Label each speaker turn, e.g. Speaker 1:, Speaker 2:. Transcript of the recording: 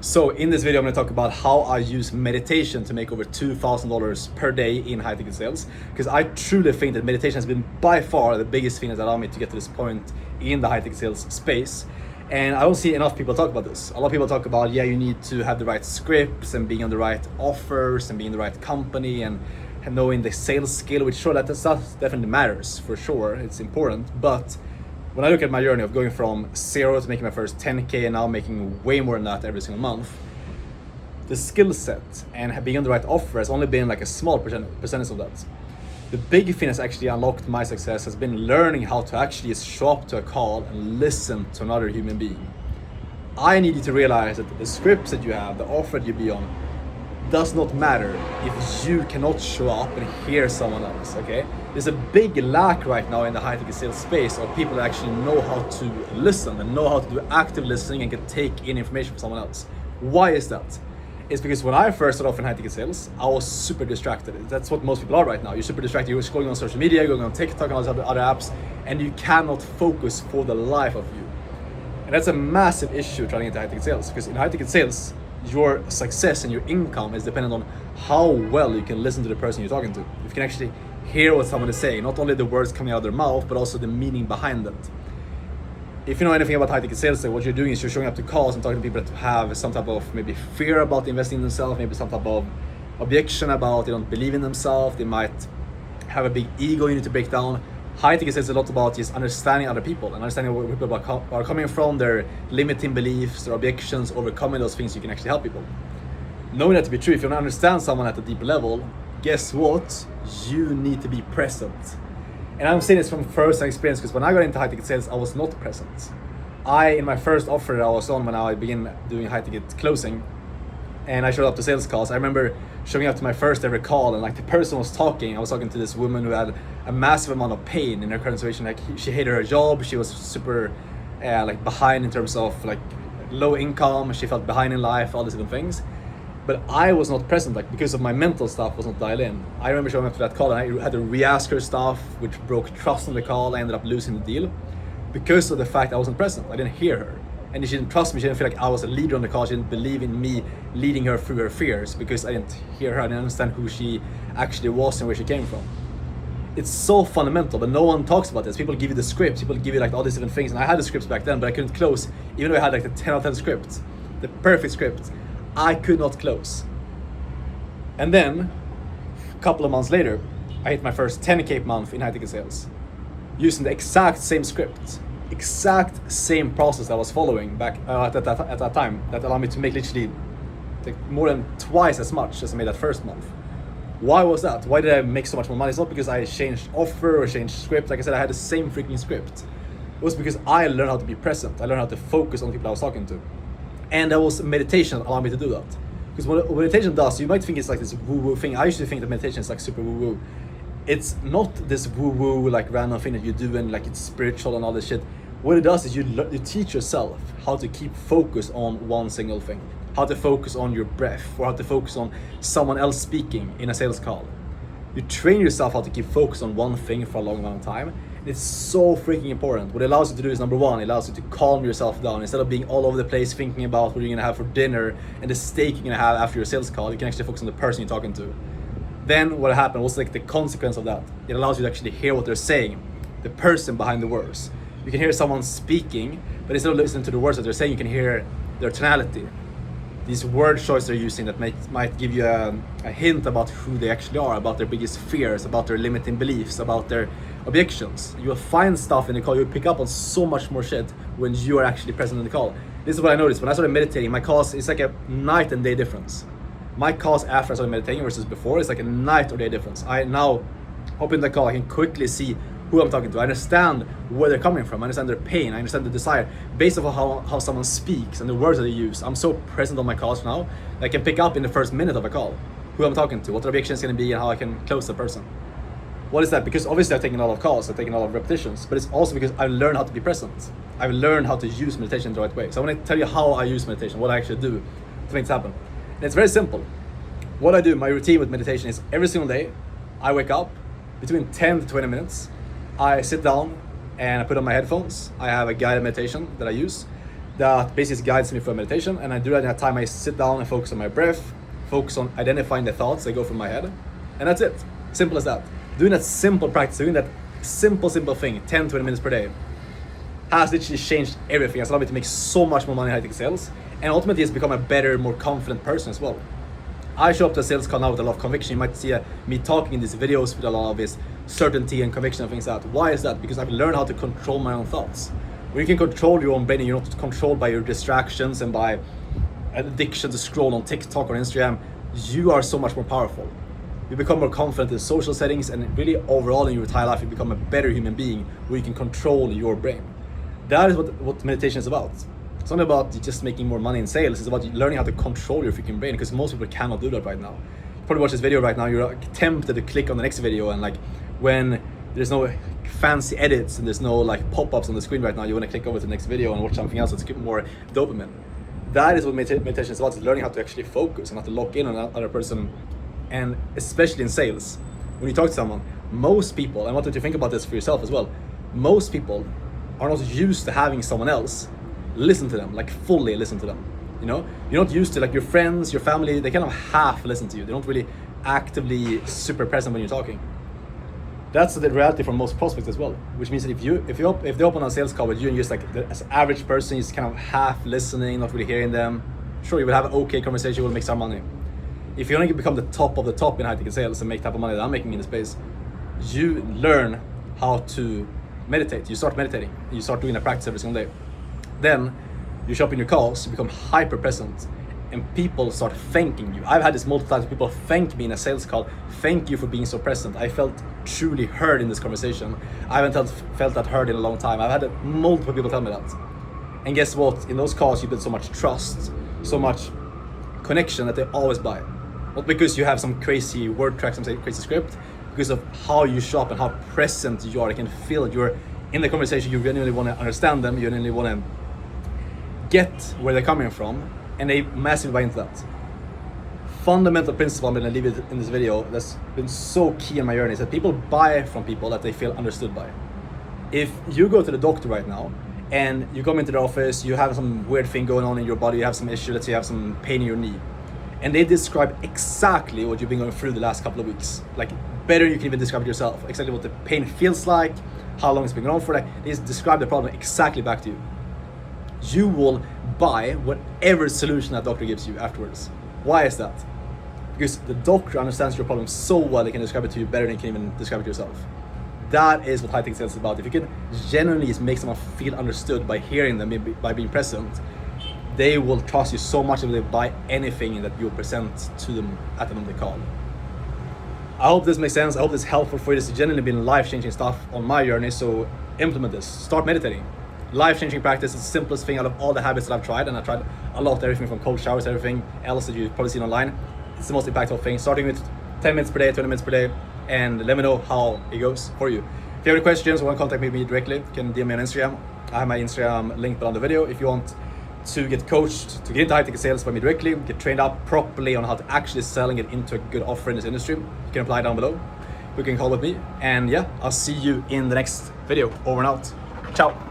Speaker 1: So in this video, I'm going to talk about how I use meditation to make over $2,000 per day in high ticket sales. Because I truly think that meditation has been by far the biggest thing that's allowed me to get to this point in the high ticket sales space. And I don't see enough people talk about this. A lot of people talk about, yeah, you need to have the right scripts and being on the right offers and being in the right company and knowing the sales skill, which sure, that stuff definitely matters for sure. It's important. But when I look at my journey of going from zero to making my first 10K and now making way more than that every single month, the skill set and being on the right offer has only been like a small percentage of that. The big thing that's actually unlocked my success has been learning how to actually just show up to a call and listen to another human being. I need you to realize that the scripts that you have, the offer that you be on, does not matter if you cannot show up and hear someone else, okay? There's a big lack right now in the high ticket sales space of people that actually know how to listen and know how to do active listening and can take in information from someone else. Why is that? It's because when I first started off in high ticket sales, I was super distracted. That's what most people are right now. You're super distracted. You're scrolling on social media, you're going on TikTok and all these other apps, and you cannot focus for the life of you. And that's a massive issue trying to get into high ticket sales, because in high ticket sales, your success and your income is dependent on how well you can listen to the person you're talking to. If you can actually hear what someone is saying, not only the words coming out of their mouth, but also the meaning behind it. If you know anything about high ticket sales, what you're doing is you're showing up to calls and talking to people that have some type of maybe fear about investing in themselves, maybe some type of objection about they don't believe in themselves, they might have a big ego you need to break down. High ticket sales is a lot about just understanding other people and understanding where people are coming from, their limiting beliefs, their objections, overcoming those things. You can actually help people. Knowing that to be true, if you want to understand someone at a deeper level, guess what? You need to be present. And I'm saying this from first-hand experience, because when I got into high ticket sales, I was not present. In my first offer that I was on when I began doing high ticket closing, and I showed up to sales calls, I remember showing up to my first ever call, and like the person was talking, I was talking to this woman who had a massive amount of pain in her current situation. Like she hated her job, she was super like behind in terms of like low income, she felt behind in life, all these different things. But I was not present, like because of my mental stuff was not dialed in. I remember showing up to that call and I had to re-ask her stuff, which broke trust on the call. I ended up losing the deal because of the fact I wasn't present. I didn't hear her. And she didn't trust me, she didn't feel like I was a leader on the call, she didn't believe in me leading her through her fears because I didn't hear her, I didn't understand who she actually was and where she came from. It's so fundamental, but no one talks about this. People give you the scripts, people give you like all these different things, and I had the scripts back then, but I couldn't close. Even though I had like the 10 out of 10 scripts, the perfect script, I could not close. And then, a couple of months later, I hit my first 10K month in high ticket sales, using the exact same script, exact same process I was following back at that time, that allowed me to make literally more than twice as much as I made that first month. Why was that? Why did I make so much more money? It's not because I changed offer or changed script. Like I said, I had the same freaking script. It was because I learned how to be present. I learned how to focus on the people I was talking to. And that was meditation that allowed me to do that. Because what meditation does, you might think it's like this woo-woo thing. I usually think that meditation is like super woo-woo. It's not this woo-woo like random thing that you do and like it's spiritual and all this shit. What it does is you teach yourself how to keep focus on one single thing, how to focus on your breath, or how to focus on someone else speaking in a sales call. You train yourself how to keep focus on one thing for a long amount of time. And it's so freaking important. What it allows you to do is, number one, it allows you to calm yourself down. Instead of being all over the place thinking about what you're gonna have for dinner and the steak you're gonna have after your sales call, you can actually focus on the person you're talking to. Then what happened was like the consequence of that. It allows you to actually hear what they're saying, the person behind the words. You can hear someone speaking, but instead of listening to the words that they're saying, you can hear their tonality. These word choices they're using that might give you a hint about who they actually are, about their biggest fears, about their limiting beliefs, about their objections. You will find stuff in the call, you'll pick up on so much more shit when you are actually present in the call. This is what I noticed. When I started meditating, my calls, it's like a night and day difference. My calls after I started meditating versus before, it's like a night or day difference. I now hop in the call, I can quickly see who I'm talking to. I understand where they're coming from. I understand their pain. I understand the desire based on how someone speaks and the words that they use. I'm so present on my calls now that I can pick up in the first minute of a call who I'm talking to, what the objection is going to be, and how I can close the person. What is that? Because obviously I've taken a lot of calls, I've taken a lot of repetitions, but it's also because I've learned how to be present. I've learned how to use meditation the right way. So I want to tell you how I use meditation, what I actually do to make it happen. And it's very simple. What I do, my routine with meditation is every single day, I wake up between 10 to 20 minutes. I sit down and I put on my headphones. I have a guided meditation that I use. that basically guides me through meditation, and I do that in a time I sit down and focus on my breath, focus on identifying the thoughts that go through my head, and that's it. Simple as that. Doing that simple practice, doing that simple thing, 10-20 minutes per day, has literally changed everything. It's allowed me to make so much more money in high-tech sales, and ultimately it's become a better, more confident person as well. I show up to a sales call now with a lot of conviction. You might see me talking in these videos with a lot of this certainty and conviction and things like that. Why is that? Because I've learned how to control my own thoughts. When you can control your own brain and you're not controlled by your distractions and by an addiction to scroll on TikTok or Instagram, you are so much more powerful. You become more confident in social settings, and really overall in your entire life you become a better human being where you can control your brain. That is what meditation is about. It's not about just making more money in sales, it's about learning how to control your freaking brain, because most people cannot do that right now. You probably watch this video right now, you're tempted to click on the next video, and like when there's no fancy edits and there's no like pop-ups on the screen right now, you want to click over to the next video and watch something else that's more dopamine. That is what meditation is about, is learning how to actually focus and how to lock in on another person. And especially in sales, when you talk to someone, most people, and I want you to think about this for yourself as well, most people are not used to having someone else listen to them, like fully listen to them. You know, you're not used to, like, your friends, your family, they kind of half listen to you. They don't really actively super present when you're talking. That's the reality for most prospects as well, which means that if they open a sales call with you and you're just like as an average person, you're just kind of half listening, not really hearing them, sure, you will have an okay conversation, you will make some money. If you want to become the top of the top in high-ticket sales and make the type of money that I'm making in the space, you learn how to meditate. You start meditating, you start doing a practice every single day. Then you show up in your calls, you become hyper present, and people start thanking you. I've had this multiple times, people thank me in a sales call, thank you for being so present. I felt truly heard in this conversation. I haven't felt that heard in a long time. I've had multiple people tell me that. And guess what? In those calls you build so much trust, so much connection that they always buy. Not because you have some crazy word track, some crazy script, because of how you show up and how present you are. They can feel that you're in the conversation, you genuinely want to understand them, you genuinely want to get where they're coming from, and they massively buy into that. Fundamental principle I'm going to leave it in this video that's been so key in my journey is that people buy from people that they feel understood by. If you go to the doctor right now and you come into the office, you have some weird thing going on in your body, you have some issue, let's say you have some pain in your knee, and they describe exactly what you've been going through the last couple of weeks, like better than you can even describe it yourself, exactly what the pain feels like, how long it's been going on for, like they describe the problem exactly back to you. You will buy whatever solution that doctor gives you afterwards. Why is that? Because the doctor understands your problem so well, they can describe it to you better than you can even describe it yourself. That is what high-tech sales is about. If you can genuinely make someone feel understood by hearing them, by being present, they will trust you so much that they buy anything that you present to them at the moment they call. I hope this makes sense. I hope this is helpful for you. This has genuinely been life-changing stuff on my journey, so implement this. Start meditating. Life-changing practice is the simplest thing out of all the habits that I've tried, and I've tried a lot, everything from cold showers, everything else that you've probably seen online. It's the most impactful thing, starting with 10 minutes per day, 20 minutes per day, and let me know how it goes for you. If you have any questions or want to contact me directly, you can DM me on Instagram. I have my Instagram link below the video. If you want to get coached, to get into high-ticket sales by me directly, get trained up properly on how to actually sell and get into a good offer in this industry, you can apply down below. You can call with me, and yeah, I'll see you in the next video. Over and out. Ciao.